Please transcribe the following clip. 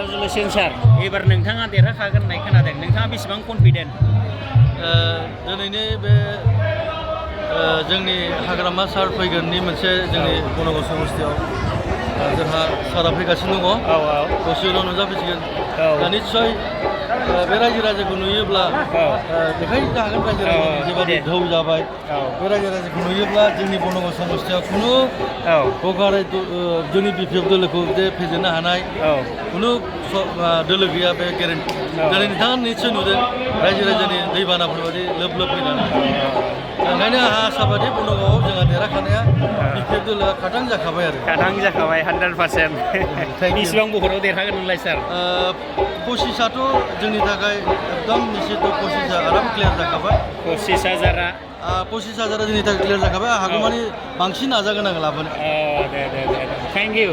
congratulation सार एबार नोंथाङा देरहाखागोन होननाय खोनादों नोंथाङा बेसेबां कनफिडेन्ट दिनैनि बे जोंनि हाग्रामा सार फैगोननि मोनसे जोंनि बनगाव समस्थियाव जोंहा सारा फैगासिनो दङ दसे उनाव नुजाफैसिगोन दा निस्सय बे रायजो राजाखौ नुयोब्ला देखायनो हागोन रायजो राजानि जेबादि ढौ जाबाय बे रायजो राजाखौ नुयोब्ला जोंनि बनगाव समस्थियाव खुनु हगारै जोंनि बिपिएफ दोलोखौ जे फेजेननो हानाय खुनु दोलो गैया बे गेरेन्टि दिनै नोंथाङा निस्सय नुदों रायजो राजानि दैबानाफोर बायदि लोब लोब फैनानै ओंखायनो आंहा आसाबादि बनगावआव जोंहा देरहाखानाया बिपिएफ दोलोआ खाथां जाखाबाय आरो खाथां जाखाबाय 100% बेसेबां भटआव देरहागोन नोंलाय सार पसिसाथ' जोंनि थाखाय एकदम निश्चित पसिसा आराम क्लियार जाखाबाय 25,000 25,000 जोंनि थाखाय क्लियार जाखाबाय हागौमानि बांसिन नाजागोन आं लाबोनो दे थेंक इउ